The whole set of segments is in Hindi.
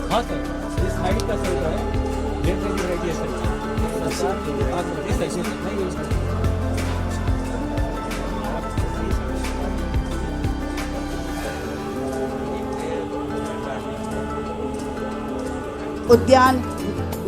हाँ सर, इस हाइट का सर है, लेफ्ट की वैरायटी है सर, इस ऐसे नहीं यूज़ करते। उद्यान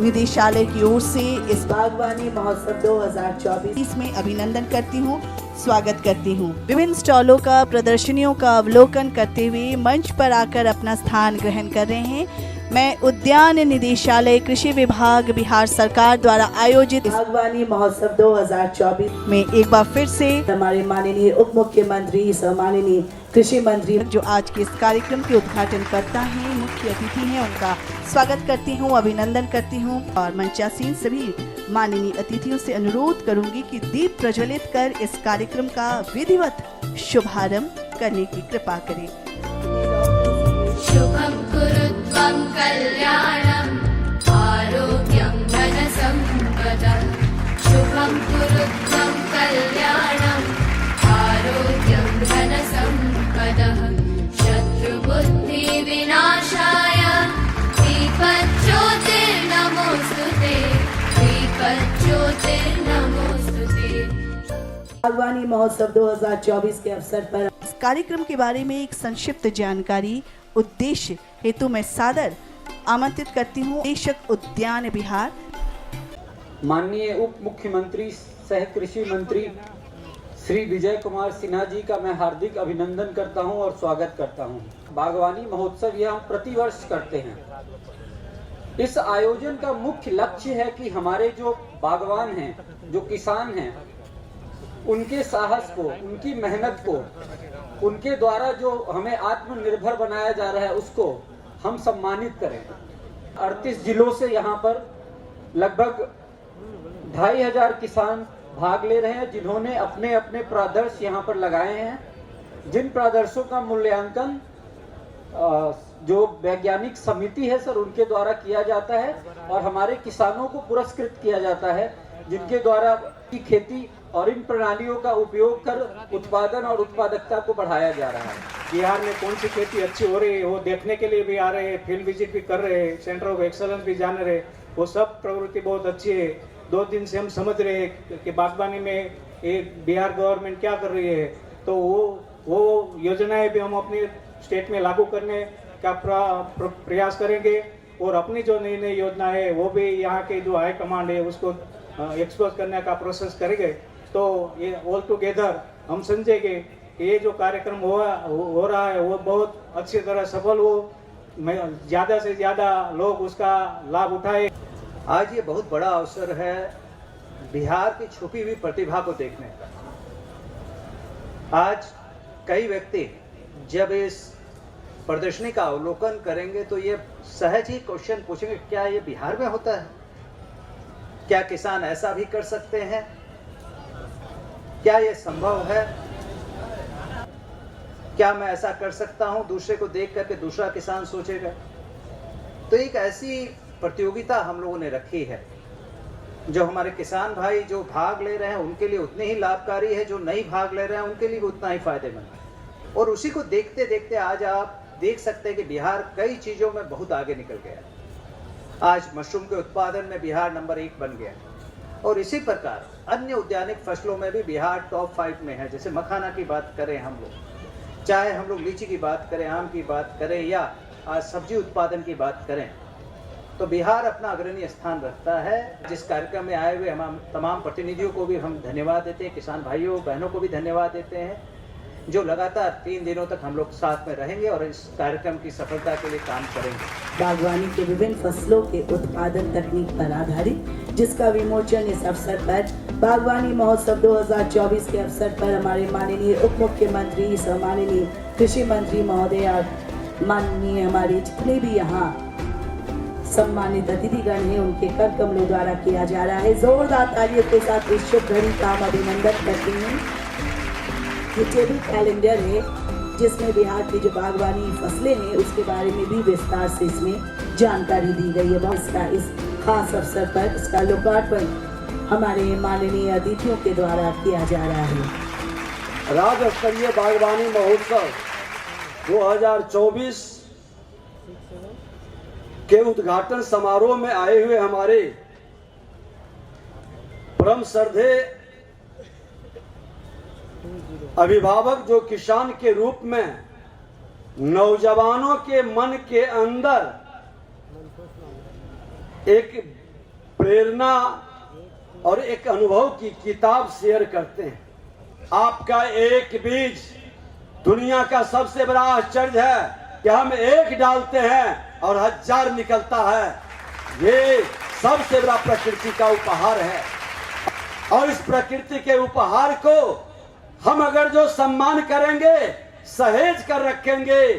निदेशालय की ओर से इस बागवानी महोत्सव 2024 में अभिनंदन करती हूँ, स्वागत करती हूँ। विभिन्न स्टॉलों का, प्रदर्शनियों का अवलोकन करते हुए मंच पर आकर अपना स्थान ग्रहण कर रहे हैं। मैं उद्यान निदेशालय कृषि विभाग बिहार सरकार द्वारा आयोजित बागवानी महोत्सव 2024 में एक बार फिर से हमारे माननीय उप मुख्यमंत्री सम्माननीय कृषि मंत्री जो आज के इस कार्यक्रम के उद्घाटन करता है, मुख्य अतिथि हैं, उनका स्वागत करती हूं, अभिनंदन करती हूं और मंचासीन सभी माननीय अतिथियों से अनुरोध करूंगी कि दीप प्रज्वलित कर इस कार्यक्रम का विधिवत शुभारंभ करने की कृपा करें। शुभं कुरुत्वं कल्याणं आरोग्यं धनसम्पदं शुभं कुरुत्वं कल्याणं आरोग्यं धनसम्पदः शत्रुबुद्धि विनाशाय दीपज्योतिर्नमोस्तुते दीपज्योतिर्नमोस्तुते। बागवानी महोत्सव 2024 के अवसर पर इस कार्यक्रम के बारे में एक संक्षिप्त जानकारी उद्देश्य हेतु मैं सादर आमंत्रित करती हूँ निदेशक उद्यान बिहार माननीय उप मुख्यमंत्री सह कृषि मंत्री श्री विजय कुमार सिन्हा जी का मैं हार्दिक अभिनंदन करता हूं और स्वागत करता हूं। बागवानी महोत्सव यह हम प्रतिवर्ष करते हैं। इस आयोजन का मुख्य लक्ष्य है कि हमारे जो बागवान हैं, जो किसान हैं, उनके साहस को, उनकी मेहनत को, उनके द्वारा जो हमें आत्मनिर्भर बनाया जा रहा है उसको हम सम्मानित करें। 38 जिलों से यहाँ पर लगभग 2500 किसान भाग ले रहे हैं, जिन्होंने अपने अपने प्रादर्श यहाँ पर लगाए हैं। जिन प्रादर्शों का मूल्यांकन जो वैज्ञानिक समिति है सर उनके द्वारा किया जाता है और हमारे किसानों को पुरस्कृत किया जाता है, जिनके द्वारा की खेती और इन प्रणालियों का उपयोग कर उत्पादन और उत्पादकता को बढ़ाया जा रहा है। बिहार में कौन सी खेती अच्छी हो रही है वो देखने के लिए भी आ रहे हैं, फील्ड विजिट भी कर रहे हैं, सेंटर ऑफ एक्सलेंस भी जान रहे हैं। वो सब प्रवृत्ति बहुत अच्छी है। 2 दिन से हम समझ रहे हैं कि बागवानी में एक बिहार गवर्नमेंट क्या कर रही है, तो वो योजनाएं भी हम अपने स्टेट में लागू करने का प्रयास करेंगे और अपनी जो नई नई योजना है वो भी यहाँ के जो हाई कमांड है उसको एक्सपोज करने का प्रोसेस करेंगे। तो ये ऑल टुगेदर हम समझेंगे कि ये जो कार्यक्रम हो रहा है वो बहुत अच्छी तरह सफल हो, ज़्यादा से ज़्यादा लोग उसका लाभ उठाए। आज ये बहुत बड़ा अवसर है बिहार की छुपी हुई प्रतिभा को देखने का। आज कई व्यक्ति जब इस प्रदर्शनी का अवलोकन करेंगे तो ये सहज ही क्वेश्चन पूछेंगे, क्या ये बिहार में होता है? क्या किसान ऐसा भी कर सकते हैं? क्या ये संभव है? क्या मैं ऐसा कर सकता हूं? दूसरे को देख करके दूसरा किसान सोचेगा। तो एक ऐसी प्रतियोगिता हम लोगों ने रखी है जो हमारे किसान भाई जो भाग ले रहे हैं उनके लिए उतनी ही लाभकारी है, जो नहीं भाग ले रहे हैं उनके लिए भी उतना ही फायदेमंद है। और उसी को देखते देखते आज आप देख सकते हैं कि बिहार कई चीजों में बहुत आगे निकल गया। आज मशरूम के उत्पादन में बिहार नंबर 1 बन गया और इसी प्रकार अन्य उद्यानिक फसलों में भी बिहार टॉप 5 में है। जैसे मखाना की बात करें हम लोग, चाहे हम लोग लीची की बात करें, आम की बात करें या आज सब्जी उत्पादन की बात करें, तो बिहार अपना अग्रणी स्थान रखता है। जिस कार्यक्रम में आए हुए हम तमाम प्रतिनिधियों को भी हम धन्यवाद देते हैं, किसान भाइयों बहनों को भी धन्यवाद देते हैं जो लगातार 3 दिनों तक हम लोग साथ में रहेंगे और इस कार्यक्रम की सफलता के लिए काम करेंगे। बागवानी के विभिन्न फसलों के उत्पादन तकनीक पर आधारित जिसका विमोचन इस अवसर पर बागवानी महोत्सव 2024 के अवसर पर हमारे माननीय उप मुख्यमंत्री सम्माननीय कृषि मंत्री महोदय और माननीय हमारे जितने भी यहाँ सम्मानित अतिथिगण हैं उनके कर कमलों द्वारा किया जा रहा है। जोरदार तालियों के साथ इस शुभ घड़ी का हम अभिनंदन करते हैं। ये टेबल कैलेंडर है जिसमें बिहार की जो बागवानी फसलें हैं उसके बारे में भी विस्तार से इसमें जानकारी दी गई है। इसका इस खास अवसर पर इसका लोकार्पण हमारे माननीय अतिथियों के द्वारा किया जा रहा है। राज्य स्तरीय बागवानी महोत्सव 2024 के उद्घाटन समारोह में आए हुए हमारे परम श्रद्धेय अभिभावक जो किसान के रूप में नौजवानों के मन के अंदर एक प्रेरणा और एक अनुभव की किताब शेयर करते हैं। आपका एक बीज दुनिया का सबसे बड़ा आश्चर्य है कि हम एक डालते हैं और 1000 निकलता है। ये सबसे बड़ा प्रकृति का उपहार है और इस प्रकृति के उपहार को हम अगर जो सम्मान करेंगे, सहेज कर रखेंगे,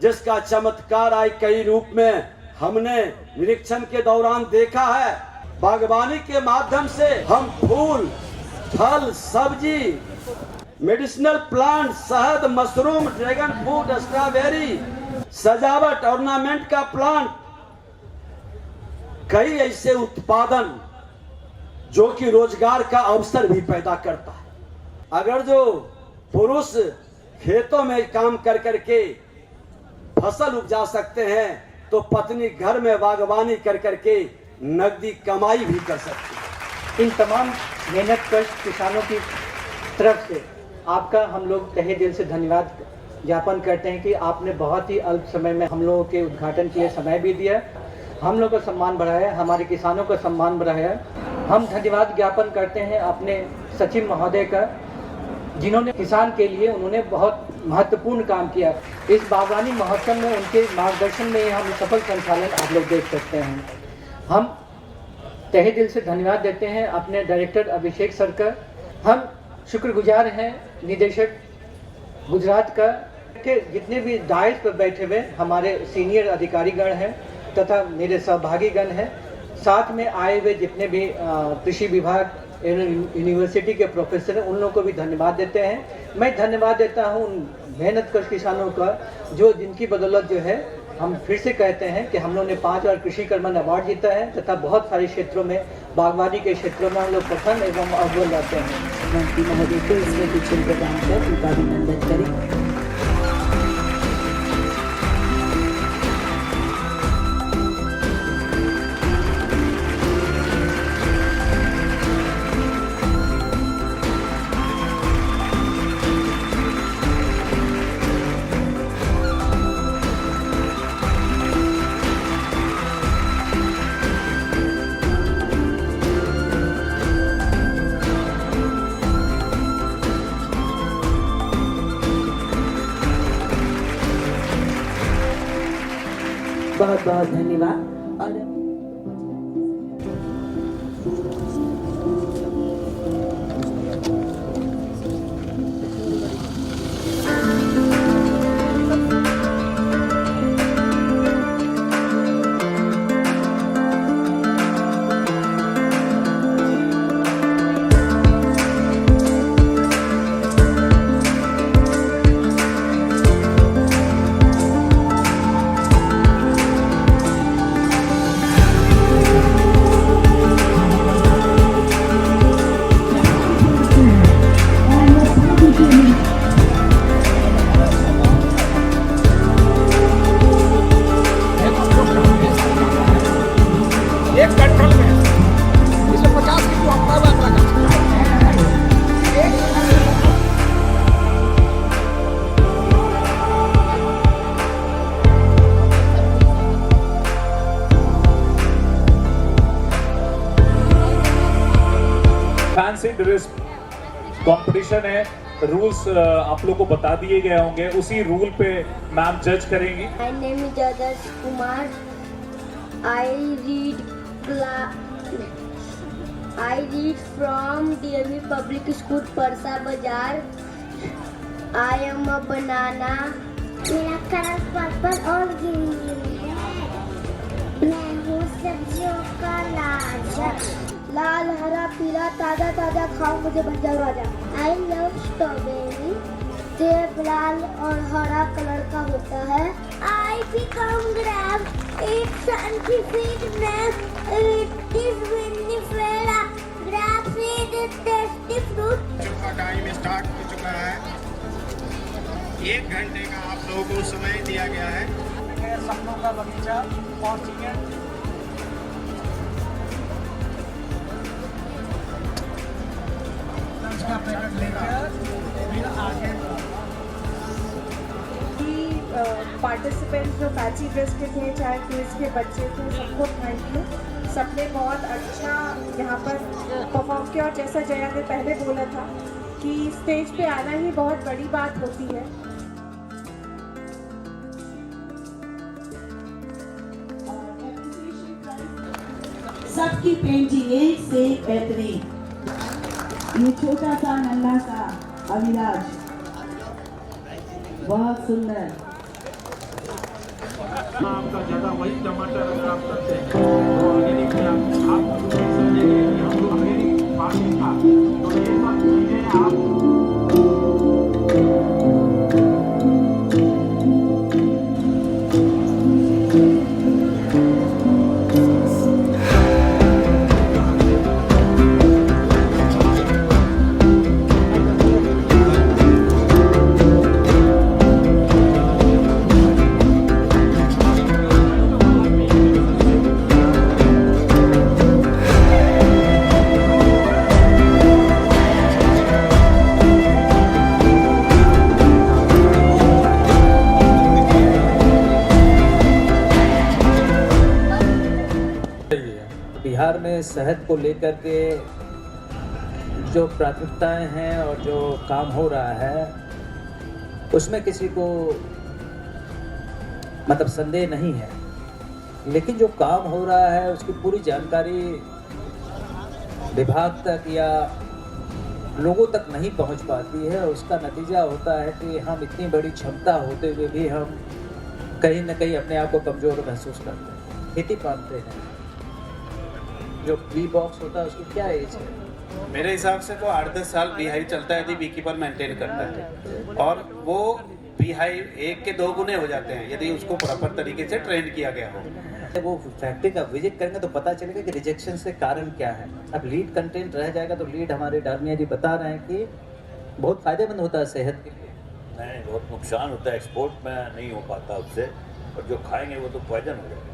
जिसका चमत्कार आज कई रूप में हमने निरीक्षण के दौरान देखा है। बागवानी के माध्यम से हम फूल, फल, सब्जी, मेडिसिनल प्लांट, शहद, मशरूम, ड्रैगन फ्रूट, स्ट्रॉबेरी, सजावट, ऑर्नामेंट का प्लांट, कई ऐसे उत्पादन जो कि रोजगार का अवसर भी पैदा करता है। अगर जो पुरुष खेतों में काम कर करके फसल उपजा सकते हैं तो पत्नी घर में बागवानी कर करके नकदी कमाई भी कर सकती है। इन तमाम मेहनत कश किसानों की तरफ से आपका हम लोग तहे दिल से धन्यवाद ज्ञापन करते हैं कि आपने बहुत ही अल्प समय में हम लोगों के उद्घाटन के लिए समय भी दिया, हम लोगों का सम्मान बढ़ाया, हमारे किसानों का सम्मान बढ़ाया। हम धन्यवाद ज्ञापन करते हैं अपने सचिव महोदय का, जिन्होंने किसान के लिए उन्होंने बहुत महत्वपूर्ण काम किया। इस बागवानी महोत्सव में उनके मार्गदर्शन में हम सफल संचालन आप लोग देख सकते हैं। हम तहे दिल से धन्यवाद देते हैं अपने डायरेक्टर अभिषेक सर का। हम शुक्रगुजार हैं निदेशक गुजरात का के जितने भी दायित्व पर बैठे हुए हमारे सीनियर अधिकारीगण हैं तथा मेरे सहभागीगण हैं, साथ में आए हुए जितने भी कृषि विभाग यूनिवर्सिटी के प्रोफेसर हैं, उन लोगों को भी धन्यवाद देते हैं। मैं धन्यवाद देता हूं उन मेहनतकश किसानों का जो जिनकी बदौलत जो है हम फिर से कहते हैं कि हम लोगों ने 5 बार कृषि कर्मण अवार्ड जीता है तथा बहुत सारे क्षेत्रों में बागवानी के क्षेत्रों में हम लोग प्रथम एवं अव्वल रहते हैं। मंत्री महोदय को इसमें कुछ प्रदान कर उनका अभिनंदन करें। बहुत बहुत धन्यवाद। और फैंसी ड्रेस कंपटीशन है रूल्स आप लोग को बता दिए गए होंगे, उसी रूल पे मैम जज करेंगी। My name is Adarsh Kumar. I read from DMV Public School, Parsa Bazaar. I am a banana. मेरा कलर पर्पल और ग्रीन है। मैं हूँ सब्जियों का राजा। लाल हरा पीला ताजा ताजा खाओ मुझे बंजर राजा। I love strawberry. सेब लाल और हरा कलर का होता है। I become grab. It's scientific name. It is vinifera. Grapes is a tasty fruit. का टाइम स्टार्ट हो चुका है। 1 घंटे का आप लोगों को समय दिया गया है। सपनों का बगीचा पहुंचिए। का पैकेट लेकर फिर आगे पार्टिसिपेंट्स जो फैंसी ड्रेस के थे, चाहे क्विज के बच्चे थे, सबको थैंक यू। सबने बहुत अच्छा यहाँ पर परफॉर्म किया और जैसा जया ने पहले बोला था कि स्टेज पे आना ही बहुत बड़ी बात होती है। सबकी पेंटिंग एक से एक बेहतरीन। ये छोटा सा नन्हा सा अविराज बहुत सुंदर। आपका ज़्यादा वही टमाटर अगर आप करते हैं तो ऑर्गेनिक में आप समझेंगे कि हम लोग ऑर्गेनिक फार्मिंग का तो ये सब चीज़ें आप बिहार में सेहत को लेकर के जो प्राथमिकताएं हैं और जो काम हो रहा है उसमें किसी को मतलब संदेह नहीं है, लेकिन जो काम हो रहा है उसकी पूरी जानकारी विभाग तक या लोगों तक नहीं पहुंच पाती है। उसका नतीजा होता है कि हम इतनी बड़ी क्षमता होते हुए भी हम कहीं ना कहीं अपने आप को कमज़ोर महसूस करते हैं। खेती पालते हैं, जो बी बॉक्स होता है उसकी क्या एज है? मेरे हिसाब से तो 8-10 साल बी हाइव चलता है यदि बी कीपर मेंटेन करता है, और वो बी हाइव 1 के 2 गुने हो जाते हैं यदि उसको प्रॉपर तरीके से ट्रेन किया गया हो। वो फैक्ट्री का विजिट करेंगे तो पता चलेगा कि रिजेक्शन से कारण क्या है। अब लीड कंटेंट रह जाएगा तो लीड हमारे डालमिया जी बता रहे हैं कि बहुत फायदेमंद होता है सेहत के लिए। नहीं, बहुत नुकसान होता है, एक्सपोर्ट में नहीं हो पाता उससे, और जो खाएंगे वो तो पॉइजन हो जाएगा।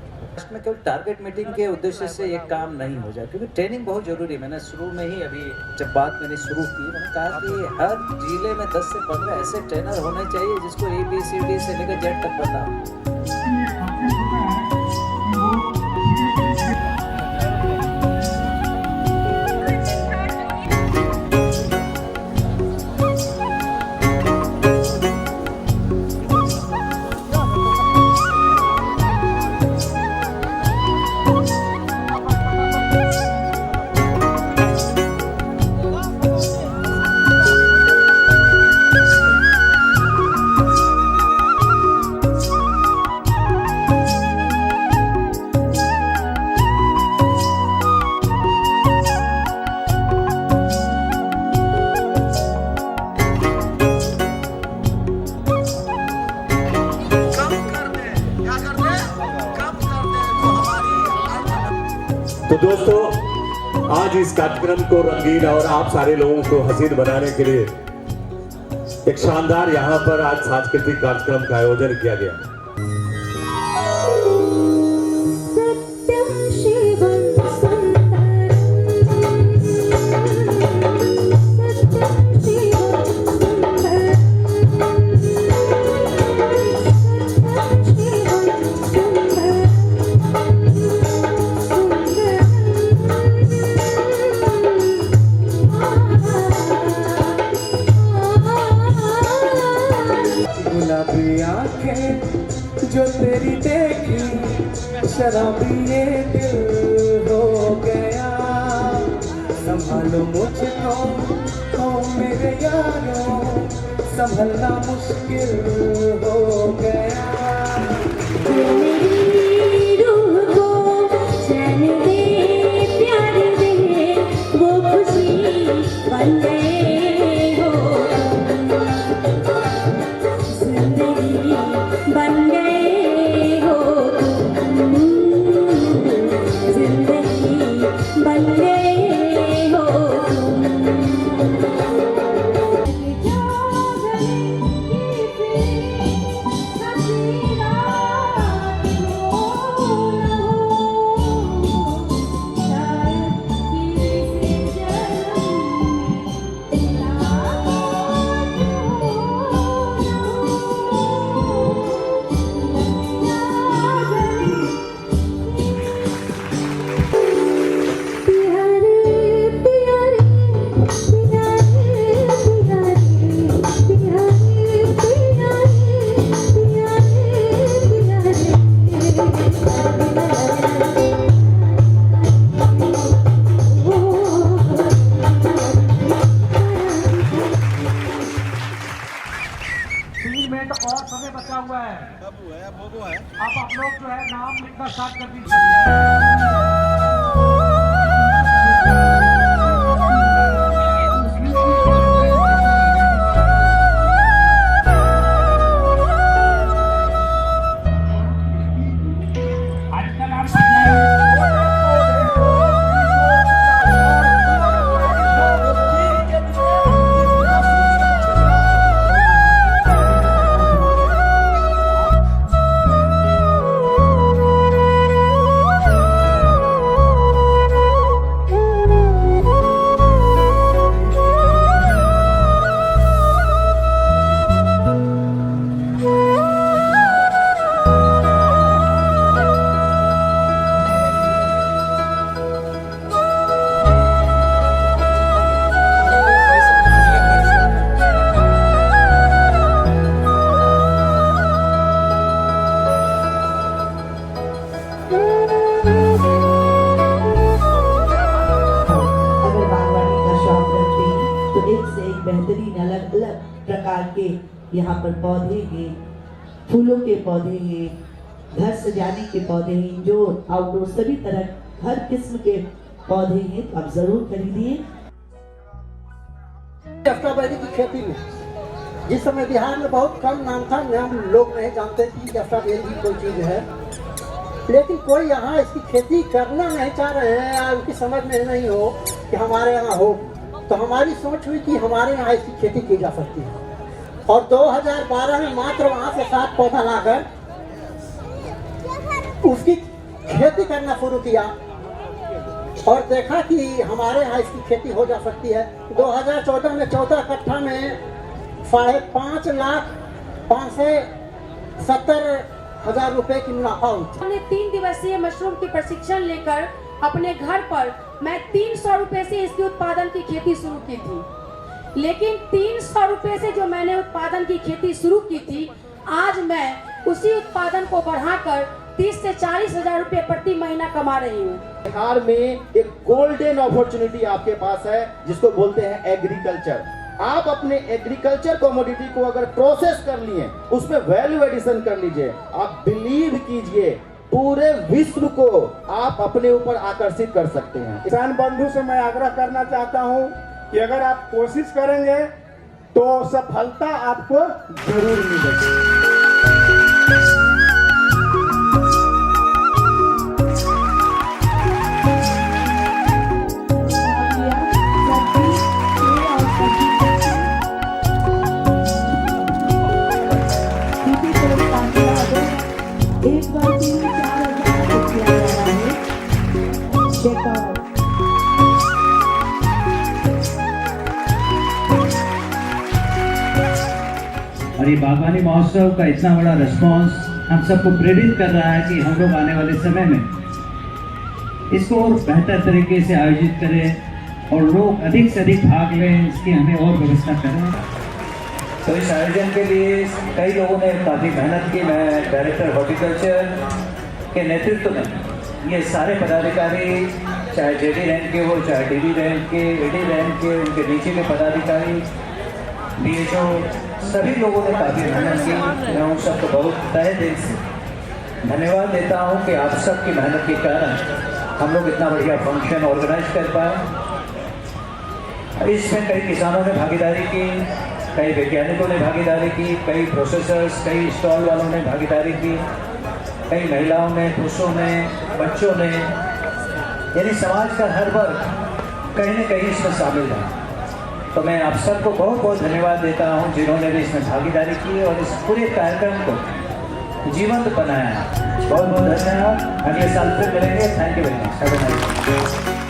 में केवल टारगेट मीटिंग के उद्देश्य से ये काम नहीं हो जाए, क्योंकि ट्रेनिंग बहुत जरूरी है। मैंने शुरू में ही अभी जब बात मैंने शुरू की मैंने कहा कि हर जिले में 10 से 15 ऐसे ट्रेनर होने चाहिए जिसको ABCD से लेकर Z तक पता हो। तो दोस्तों, आज इस कार्यक्रम को रंगीन और आप सारे लोगों को हसीन बनाने के लिए एक शानदार यहाँ पर आज सांस्कृतिक कार्यक्रम का आयोजन किया गया। देखी शराबी ये दिल हो गया, संभालो मुझको ओ मेरे यारों, संभलना मुश्किल हो गया। मेरी रूह को चैन दे, प्यार दे, वो खुशी बन गए हो जिंदगी बन गए हो जिंदगी बन गए हो और समय बचा हुआ है। अब आप लोग जो है नाम लिखना स्टार्ट कर दीजिए। बेहतरीन अलग अलग प्रकार के यहाँ पर पौधे हैं, फूलों के पौधे हैं, घर सजाने के पौधे हैं, इंडोर आउटडोर सभी तरह हर किस्म के पौधे हैं, तो आप जरूर खरीदिए। स्ट्रॉबेरी की खेती में जिस समय बिहार में बहुत कम नाम था, हम लोग नहीं जानते कि स्ट्रॉबेरी की कोई चीज़ है, लेकिन कोई यहाँ इसकी खेती करना नहीं चाह रहे हैं या उनकी समझ में नहीं हो कि हमारे यहाँ हो, तो हमारी सोच हुई कि हमारे यहाँ इसकी खेती की जा सकती है। और 2012 में मात्र वहाँ से 7 पौधा लाकर उसकी खेती करना शुरू किया और देखा कि हमारे यहाँ इसकी खेती हो जा सकती है। 2014 में 14 कट्ठा में 5,570,000 रुपए की मुनाफा हुई। हमने 3 दिवसीय मशरूम की प्रशिक्षण लेकर अपने घर पर मैं 300 रुपए से इसके उत्पादन की खेती शुरू की थी, लेकिन 300 रुपए से जो मैंने उत्पादन की खेती शुरू की थी, आज मैं उसी उत्पादन को बढ़ाकर 30 से 40,000 रुपए प्रति महीना कमा रही हूँ। बिहार में एक गोल्डन अपॉर्चुनिटी आपके पास है जिसको बोलते हैं एग्रीकल्चर। आप अपने एग्रीकल्चर कमोडिटी को अगर प्रोसेस कर लिए, उसमें वैल्यू एडिशन कर लीजिए, आप बिलीव कीजिए पूरे विश्व को आप अपने ऊपर आकर्षित कर सकते हैं। किसान बंधु से मैं आग्रह करना चाहता हूं कि अगर आप कोशिश करेंगे तो सफलता आपको जरूर मिलेगी। एक बार 4,000 किया जा रहा है। और ये बागवानी महोत्सव का इतना बड़ा रिस्पांस हम सबको प्रेरित कर रहा है कि हम लोग आने वाले समय में इसको और बेहतर तरीके से आयोजित करें और लोग अधिक से अधिक भाग लें, इसकी हमें और व्यवस्था करें। तो इस आयोजन के लिए कई लोगों ने काफ़ी मेहनत की। मैं डायरेक्टर हॉर्टिकल्चर के नेतृत्व में ये सारे पदाधिकारी, चाहे जेडी रैंक के हो, चाहे डीडी रैंक के, एडी रैंक के, उनके नीचे के पदाधिकारी, बीएचओ, सभी लोगों ने काफ़ी मेहनत की। मैं उन सबको बहुत तहे दिल से धन्यवाद देता हूँ कि आप सबकी मेहनत के कारण हम लोग इतना बढ़िया फंक्शन ऑर्गेनाइज कर पाए। इसमें कई किसानों ने भागीदारी की, कई वैज्ञानिकों ने भागीदारी की, कई प्रोसेसर्स, कई स्टॉल वालों ने भागीदारी की, कई महिलाओं ने, पुरुषों ने, बच्चों ने, यानी समाज का हर वर्ग कहीं न कहीं इसमें शामिल है। तो मैं आप सबको बहुत बहुत धन्यवाद देता हूं जिन्होंने भी इसमें भागीदारी की और इस पूरे कार्यक्रम को जीवंत बनाया। बहुत बहुत धन्यवाद। अगले साल फिर मिलेंगे। Thank you very much.